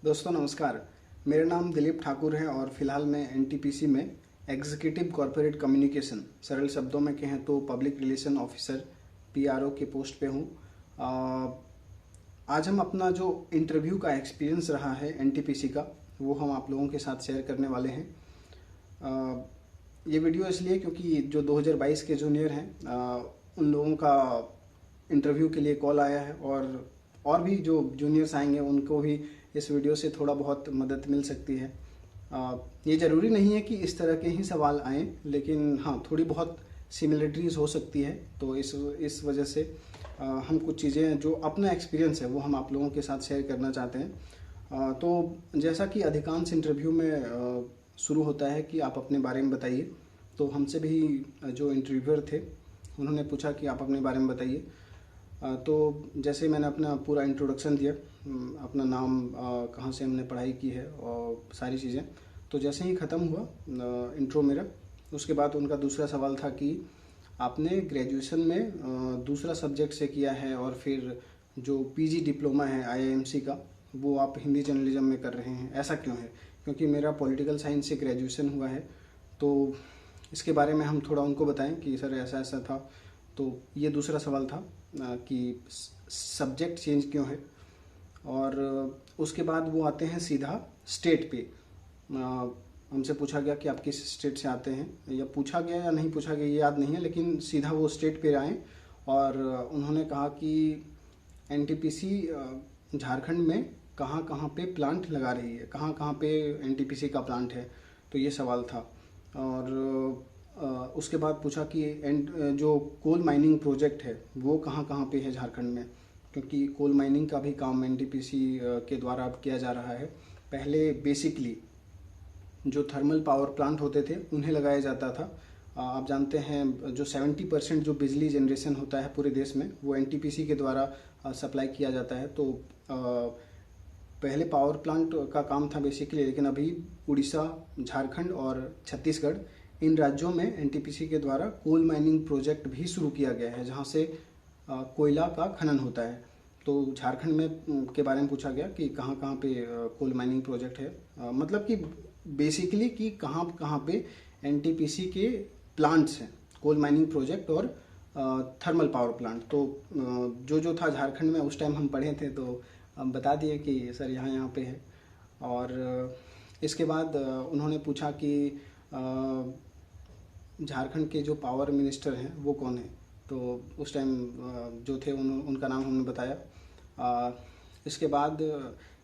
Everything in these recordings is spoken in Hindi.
दोस्तों नमस्कार। मेरा नाम दिलीप ठाकुर है और फिलहाल मैं एनटीपीसी में एग्जीक्यूटिव कॉरपोरेट कम्युनिकेशन, सरल शब्दों में कहें तो पब्लिक रिलेशन ऑफिसर पीआरओ के पोस्ट पे हूँ। आज हम अपना जो इंटरव्यू का एक्सपीरियंस रहा है एनटीपीसी का, वो हम आप लोगों के साथ शेयर करने वाले हैं। ये वीडियो इसलिए क्योंकि जो 2022 के जूनियर हैं उन लोगों का इंटरव्यू के लिए कॉल आया है और भी जो जूनियर्स आएंगे उनको भी इस वीडियो से थोड़ा बहुत मदद मिल सकती है। ये ज़रूरी नहीं है कि इस तरह के ही सवाल आएँ, लेकिन हाँ थोड़ी बहुत सिमिलरिटीज़ हो सकती है। तो इस वजह से हम कुछ चीज़ें जो अपना एक्सपीरियंस है वो हम आप लोगों के साथ शेयर करना चाहते हैं। तो जैसा कि अधिकांश इंटरव्यू में शुरू होता है कि आप अपने बारे में बताइए, तो हमसे भी जो इंटरव्यूअर थे उन्होंने पूछा कि आप अपने बारे में बताइए। तो जैसे मैंने अपना पूरा इंट्रोडक्शन दिया, अपना नाम, कहाँ से हमने पढ़ाई की है और सारी चीज़ें, तो जैसे ही ख़त्म हुआ इंट्रो मेरा, उसके बाद उनका दूसरा सवाल था कि आपने ग्रेजुएशन में दूसरा सब्जेक्ट से किया है और फिर जो पीजी डिप्लोमा है आईआईएमसी का वो आप हिंदी जर्नलिज्म में कर रहे हैं, ऐसा क्यों है? क्योंकि मेरा पॉलिटिकल साइंस से ग्रेजुएशन हुआ है, तो इसके बारे में हम थोड़ा उनको बताएं कि सर ऐसा ऐसा था। तो ये दूसरा सवाल था कि सब्जेक्ट चेंज क्यों है। और उसके बाद वो आते हैं सीधा स्टेट पे। हमसे पूछा गया कि आप किस स्टेट से आते हैं, या पूछा गया या नहीं पूछा गया ये याद नहीं है, लेकिन सीधा वो स्टेट पे आए और उन्होंने कहा कि एनटीपीसी झारखंड में कहाँ कहाँ पे प्लांट लगा रही है, कहाँ कहाँ पे एनटीपीसी का प्लांट है, तो ये सवाल था। और उसके बाद पूछा कि जो कोल माइनिंग प्रोजेक्ट है वो कहाँ कहाँ पे है झारखंड में, क्योंकि कोल माइनिंग का भी काम एनटीपीसी के द्वारा अब किया जा रहा है। पहले बेसिकली जो थर्मल पावर प्लांट होते थे उन्हें लगाया जाता था। आप जानते हैं जो 70% जो बिजली जनरेशन होता है पूरे देश में वो एनटीपीसी के द्वारा सप्लाई किया जाता है। तो पहले पावर प्लांट का काम था बेसिकली, लेकिन अभी उड़ीसा, झारखंड और छत्तीसगढ़, इन राज्यों में एनटीपीसी के द्वारा कोल माइनिंग प्रोजेक्ट भी शुरू किया गया है, जहां से कोयला का खनन होता है। तो झारखंड में के बारे में पूछा गया कि कहाँ कहाँ पे कोल माइनिंग प्रोजेक्ट है, मतलब कि बेसिकली कि कहाँ कहाँ पे एनटीपीसी के प्लांट्स हैं, कोल माइनिंग प्रोजेक्ट और थर्मल पावर प्लांट। तो जो था झारखंड में उस टाइम हम पढ़े थे, तो हम बता दिए कि सर यहाँ यहाँ पे है। और इसके बाद उन्होंने पूछा कि झारखंड के जो पावर मिनिस्टर हैं वो कौन है, तो उस टाइम जो थे उनका नाम हमने बताया। इसके बाद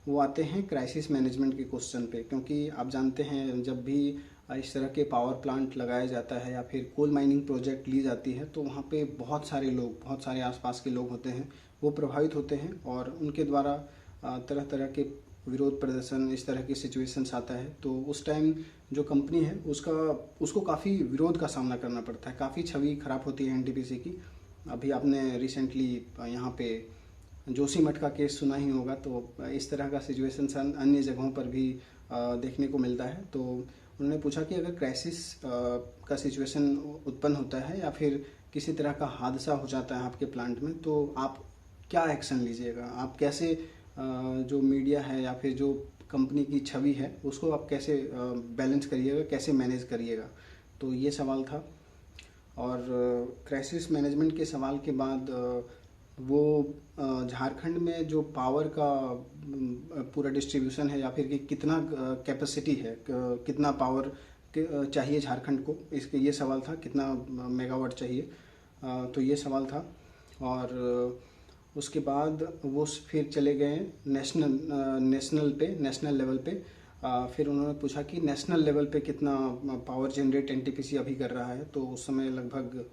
वो आते हैं क्राइसिस मैनेजमेंट के क्वेश्चन पे, क्योंकि आप जानते हैं जब भी इस तरह के पावर प्लांट लगाया जाता है या फिर कोल माइनिंग प्रोजेक्ट ली जाती है, तो वहाँ पे बहुत सारे लोग, बहुत सारे आसपास के लोग होते हैं, वो प्रभावित होते हैं और उनके द्वारा तरह तरह के विरोध प्रदर्शन, इस तरह की सिचुएशंस आता है। तो उस टाइम जो कंपनी है उसको काफ़ी विरोध का सामना करना पड़ता है, काफ़ी छवि खराब होती है एनटीपीसी की। अभी आपने रिसेंटली यहाँ पे जोशीमठ का केस सुना ही होगा, तो इस तरह का सिचुएशन अन्य जगहों पर भी देखने को मिलता है। तो उन्होंने पूछा कि अगर क्राइसिस का सिचुएशन उत्पन्न होता है या फिर किसी तरह का हादसा हो जाता है आपके प्लांट में, तो आप क्या एक्शन लीजिएगा, आप कैसे जो मीडिया है या फिर जो कंपनी की छवि है उसको आप कैसे बैलेंस करिएगा, कैसे मैनेज करिएगा। तो ये सवाल था। और क्राइसिस मैनेजमेंट के सवाल के बाद वो झारखंड में जो पावर का पूरा डिस्ट्रीब्यूशन है या फिर कि कितना कैपेसिटी है, कितना पावर चाहिए झारखंड को, इसके ये सवाल था, कितना मेगावाट चाहिए, तो ये सवाल था। और उसके बाद वो फिर चले गए नेशनल लेवल पे। फिर उन्होंने पूछा कि नेशनल लेवल पे कितना पावर जनरेट एनटीपीसी अभी कर रहा है, तो उस समय लगभग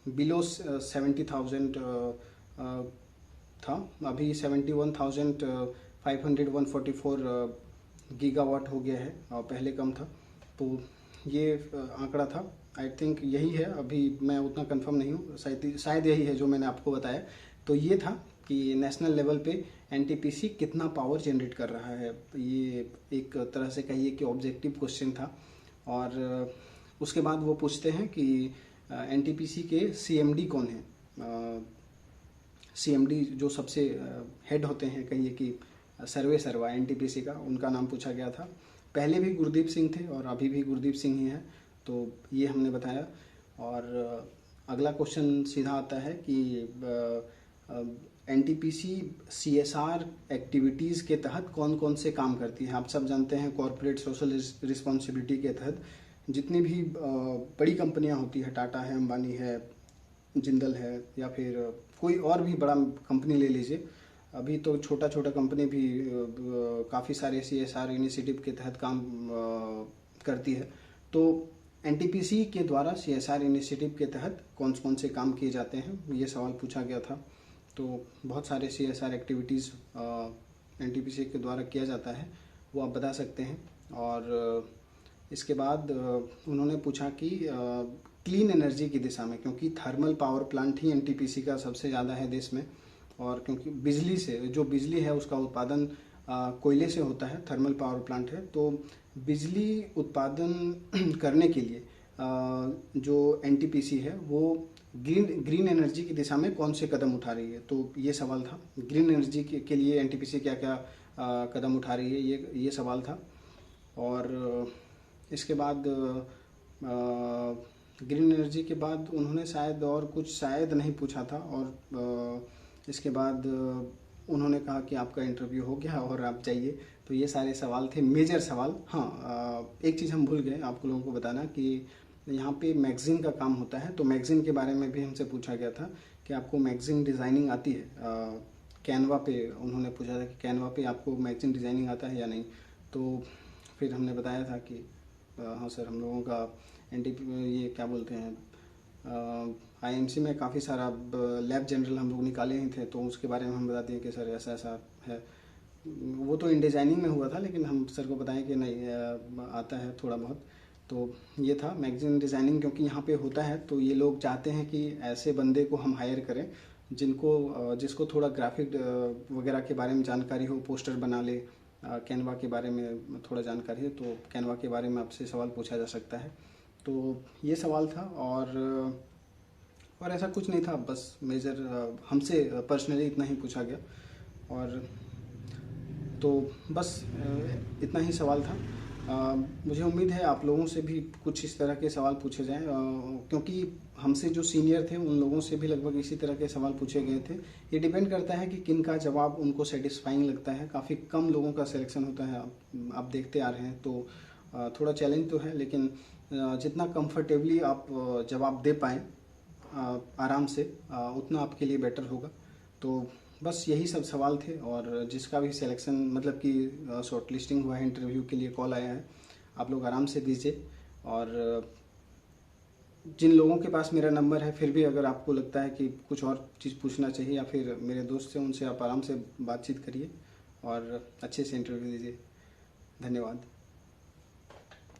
बिलो 70,000 था, अभी 71,500 गीगावाट हो गया है और पहले कम था। तो ये आंकड़ा था, आई थिंक यही है, अभी मैं उतना कंफर्म नहीं हूँ, शायद यही है जो मैंने आपको बताया। तो ये था कि नेशनल लेवल पे एनटीपीसी कितना पावर जनरेट कर रहा है, ये एक तरह से कहिए कि ऑब्जेक्टिव क्वेश्चन था। और उसके बाद वो पूछते हैं कि एनटीपीसी के सीएमडी कौन है। सीएमडी जो सबसे हेड होते हैं, कहिए कि सर्वे सर्वा एनटीपीसी का, उनका नाम पूछा गया था। पहले भी गुरदीप सिंह थे और अभी भी गुरदीप सिंह ही हैं, तो ये हमने बताया। और अगला क्वेश्चन सीधा आता है कि एनटीपीसी सीएसआर एक्टिविटीज़ के तहत कौन कौन से काम करती है। आप सब जानते हैं कॉरपोरेट सोशल रिस्पॉन्सिबिलिटी के तहत जितनी भी बड़ी कंपनियां होती है, टाटा है, अंबानी है, जिंदल है, या फिर कोई और भी बड़ा कंपनी ले लीजिए, अभी तो छोटा छोटा कंपनी भी काफ़ी सारे सीएसआर इनिशिएटिव के तहत काम करती है। तो एनटीपीसी के द्वारा सीएसआर इनिशिएटिव के तहत कौन कौन से काम किए जाते हैं, ये सवाल पूछा गया था। तो बहुत सारे सीएसआर एक्टिविटीज़ एनटीपीसी के द्वारा किया जाता है, वो आप बता सकते हैं। और इसके बाद उन्होंने पूछा कि क्लीन एनर्जी की दिशा में, क्योंकि थर्मल पावर प्लांट ही एनटीपीसी का सबसे ज़्यादा है देश में, और क्योंकि बिजली से जो बिजली है उसका उत्पादन कोयले से होता है, थर्मल पावर प्लांट है, तो बिजली उत्पादन करने के लिए जो एनटीपीसी है वो ग्रीन एनर्जी की दिशा में कौन से कदम उठा रही है। तो ये सवाल था, ग्रीन एनर्जी के लिए एनटीपीसी क्या क्या कदम उठा रही है, ये सवाल था। और इसके बाद ग्रीन एनर्जी के बाद उन्होंने शायद और कुछ शायद नहीं पूछा था। और इसके बाद उन्होंने कहा कि आपका इंटरव्यू हो गया और आप जाइए। तो ये सारे सवाल थे, मेजर सवाल। हाँ, एक चीज़ हम भूल गए आपको लोगों को बताना कि यहाँ पे मैगज़ीन का काम होता है, तो मैगज़ीन के बारे में भी हमसे पूछा गया था कि आपको मैगज़ीन डिज़ाइनिंग आती है। कैनवा पे उन्होंने पूछा था कि कैनवा पे आपको मैगज़ीन डिज़ाइनिंग आता है या नहीं। तो फिर हमने बताया था कि हाँ सर, हम लोगों का ये क्या बोलते हैं आईएमसी में काफ़ी सारा लैब जनरल हम लोग निकाले ही थे, तो उसके बारे में हम बताते हैं कि सर ऐसा ऐसा है। वो तो इन डिज़ाइनिंग में हुआ था, लेकिन हम सर को बताएं कि नहीं आता है थोड़ा बहुत। तो ये था मैगज़ीन डिज़ाइनिंग, क्योंकि यहाँ पे होता है तो ये लोग चाहते हैं कि ऐसे बंदे को हम हायर करें जिसको थोड़ा ग्राफिक वगैरह के बारे में जानकारी हो, पोस्टर बना ले, कैनवा के बारे में थोड़ा जानकारी है, तो कैनवा के बारे में आपसे सवाल पूछा जा सकता है। तो ये सवाल था। और ऐसा कुछ नहीं था, बस मेजर हमसे पर्सनली इतना ही पूछा गया। और तो बस इतना ही सवाल था। मुझे उम्मीद है आप लोगों से भी कुछ इस तरह के सवाल पूछे जाएं, क्योंकि हमसे जो सीनियर थे उन लोगों से भी लगभग इसी तरह के सवाल पूछे गए थे। ये डिपेंड करता है कि किन का जवाब उनको सेटिस्फाइंग लगता है। काफ़ी कम लोगों का सिलेक्शन होता है, आप देखते आ रहे हैं, तो थोड़ा चैलेंज तो है, लेकिन जितना कंफर्टेबली आप जवाब दे पाएँ आराम से, उतना आपके लिए बेटर होगा। तो बस यही सब सवाल थे। और जिसका भी सिलेक्शन मतलब कि शॉर्ट लिस्टिंग हुआ है, इंटरव्यू के लिए कॉल आया है, आप लोग आराम से दीजिए। और जिन लोगों के पास मेरा नंबर है, फिर भी अगर आपको लगता है कि कुछ और चीज़ पूछना चाहिए या फिर मेरे दोस्त से, उनसे आप आराम से बातचीत करिए और अच्छे से इंटरव्यू दीजिए। धन्यवाद।